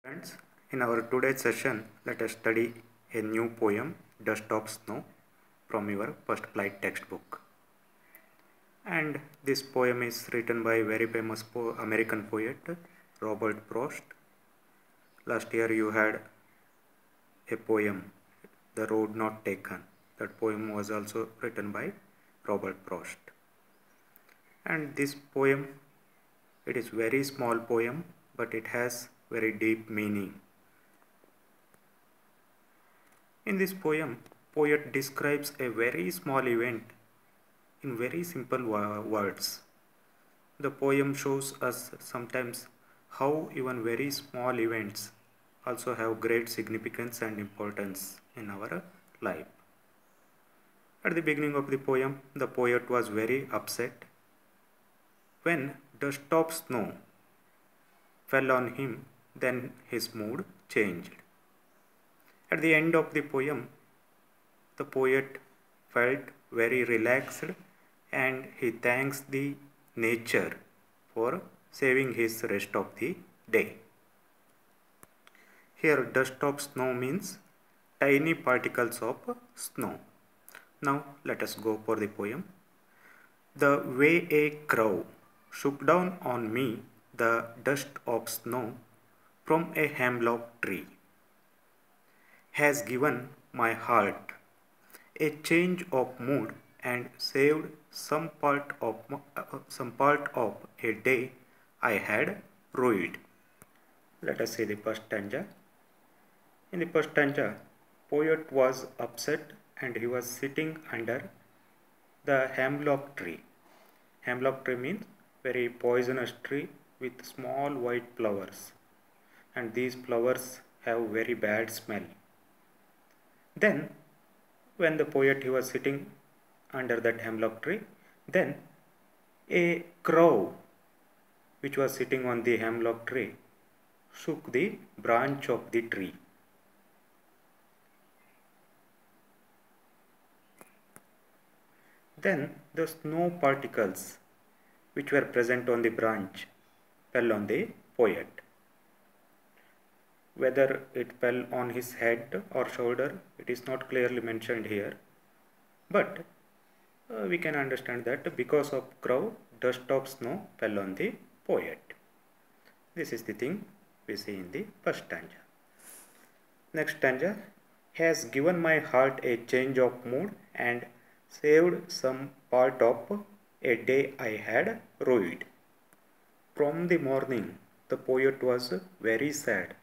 Friends, in our today's session, let us study a new poem, Dust of Snow, from your First Flight textbook. And this poem is written by very famous American poet, Robert Frost. Last year you had a poem, The Road Not Taken. That poem was also written by Robert Frost. And this poem, it is very small poem, but it has very deep meaning. In this poem, poet describes a very small event in very simple words. The poem shows us sometimes how even very small events also have great significance and importance in our life. At the beginning of the poem, the poet was very upset when dust of snow fell on him. Then his mood changed. At the end of the poem, the poet felt very relaxed and he thanks the nature for saving his rest of the day. Here dust of snow means tiny particles of snow. Now let us go for the poem. The way a crow shook down on me the dust of snow from a hemlock tree has given my heart a change of mood and saved some part of a day I had ruined. Let us see the first stanza. In the first stanza, poet was upset and he was sitting under the hemlock tree. Hemlock tree means very poisonous tree with small white flowers, and these flowers have very bad smell. Then when the poet he was sitting under that hemlock tree, then a crow which was sitting on the hemlock tree shook the branch of the tree. Then the snow particles which were present on the branch fell on the poet. Whether it fell on his head or shoulder, it is not clearly mentioned here. But we can understand that because of crow, dust of snow fell on the poet. This is the thing we see in the first stanza. Next stanza, has given my heart a change of mood and saved some part of a day I had ruined. From the morning, the poet was very sad.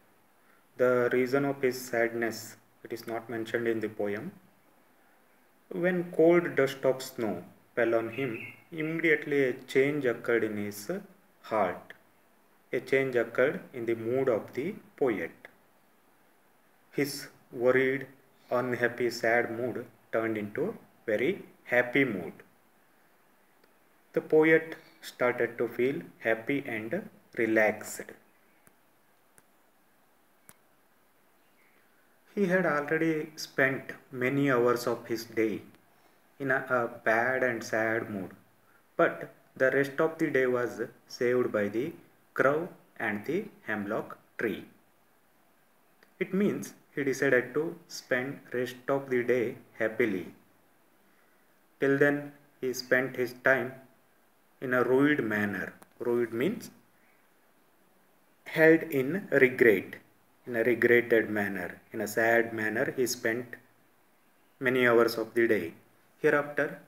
The reason of his sadness, it is not mentioned in the poem. When cold dust of snow fell on him, immediately a change occurred in his heart. A change occurred in the mood of the poet. His worried, unhappy, sad mood turned into very happy mood. The poet started to feel happy and relaxed. He had already spent many hours of his day in a bad and sad mood, but the rest of the day was saved by the crow and the hemlock tree. It means he decided to spend rest of the day happily. Till then he spent his time in a ruined manner. Ruined means held in regret. In a regretted manner, in a sad manner, he spent many hours of the day. Hereafter,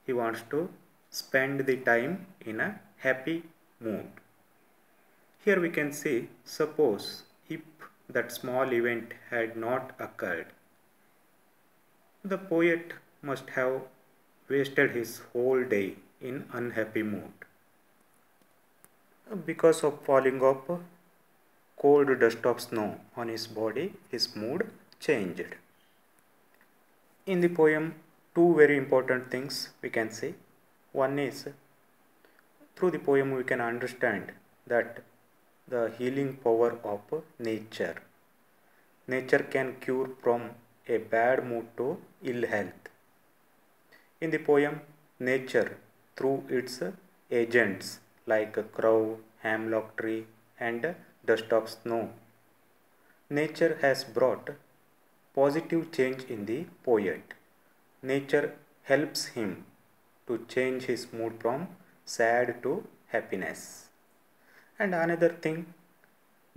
he wants to spend the time in a happy mood. Here we can see, suppose if that small event had not occurred, the poet must have wasted his whole day in unhappy mood. Because of falling of cold dust of snow on his body, his mood changed. In the poem, two very important things we can say. One is, through the poem we can understand that the healing power of nature. Nature can cure from a bad mood to ill health. In the poem, nature through its agents like a crow, hemlock tree and dust of snow Nature has brought positive change in the poet. Nature helps him to change his mood from sad to happiness. And another thing,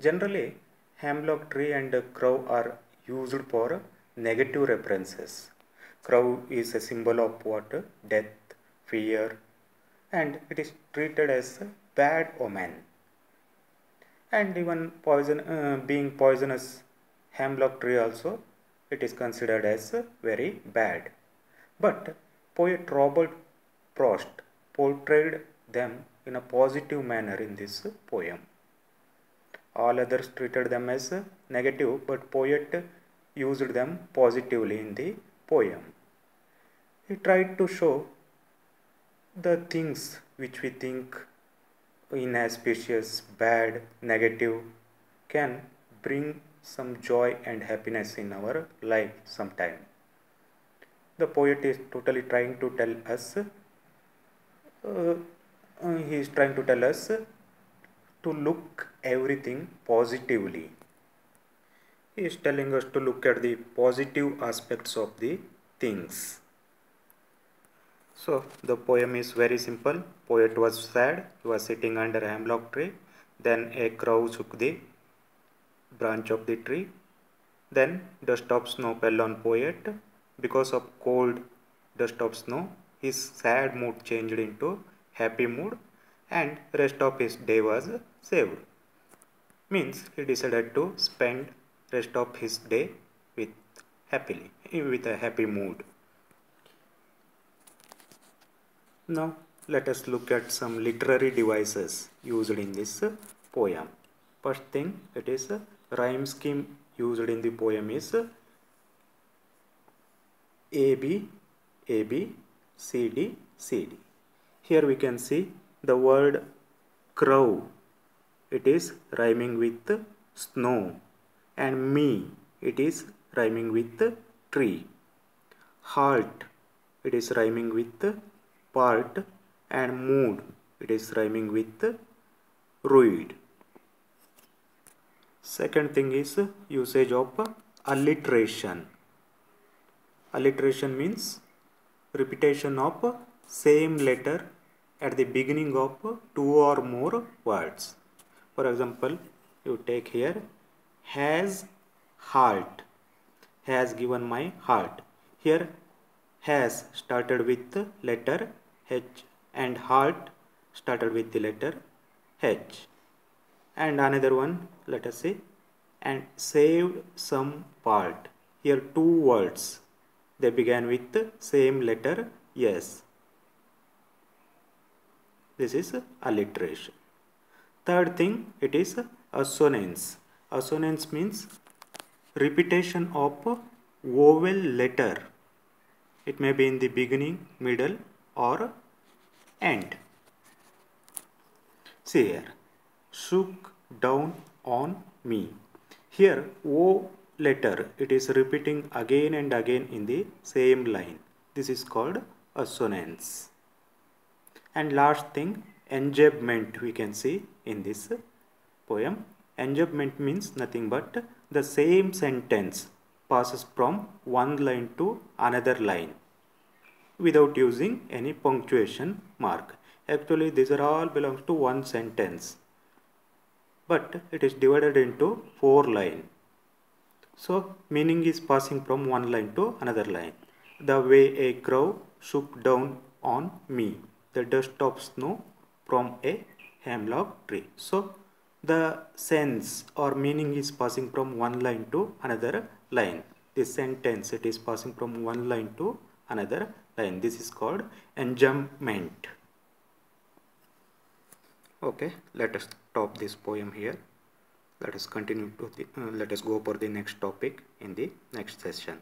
generally hemlock tree and crow are used for negative references. Crow is a symbol of what? Death, fear, and it is treated as a bad omen. And even being poisonous, hemlock tree also, it is considered as very bad. But poet Robert Frost portrayed them in a positive manner in this poem. All others treated them as negative, but poet used them positively in the poem. He tried to show the things which we think inauspicious, bad, negative can bring some joy and happiness in our life sometime. The poet is totally trying to tell us, he is trying to tell us to look everything positively. He is telling us to look at the positive aspects of the things. So the poem is very simple. Poet was sad. He was sitting under a hemlock tree. Then a crow shook the branch of the tree. Then dust of snow fell on poet. Because of cold dust of snow, his sad mood changed into happy mood, and rest of his day was saved. Means he decided to spend rest of his day with a happy mood. Now let us look at some literary devices used in this poem. First thing, it is rhyme scheme used in the poem is AB, AB, CD, CD. Here we can see the word crow. It is rhyming with snow, and me, it is rhyming with tree. Halt, it is rhyming with part, and mood, it is rhyming with rude. Second thing is usage of alliteration. Alliteration means repetition of same letter at the beginning of two or more words. For example, you take here has halt, has given my heart. Here has started with the letter H and heart started with the letter H. And another one, let us say, and saved some part. Here two words, they began with the same letter S. This is alliteration. Third thing, it is assonance. Assonance means repetition of vowel letter. It may be in the beginning, middle, or end. See here, shook down on me. Here O letter, it is repeating again and again in the same line. This is called assonance. And last thing, enjambment we can see in this poem. Enjambment means nothing but the same sentence passes from one line to another line without using any punctuation mark. Actually, these are all belongs to one sentence, but it is divided into 4 lines. So meaning is passing from one line to another line. The way a crow shook down on me, the dust of snow from a hemlock tree. So the sense or meaning is passing from one line to another line. This sentence, it is passing from one line to another line. This is called enjambment. Okay, let us stop this poem here. Let us continue to let us go for the next topic in the next session.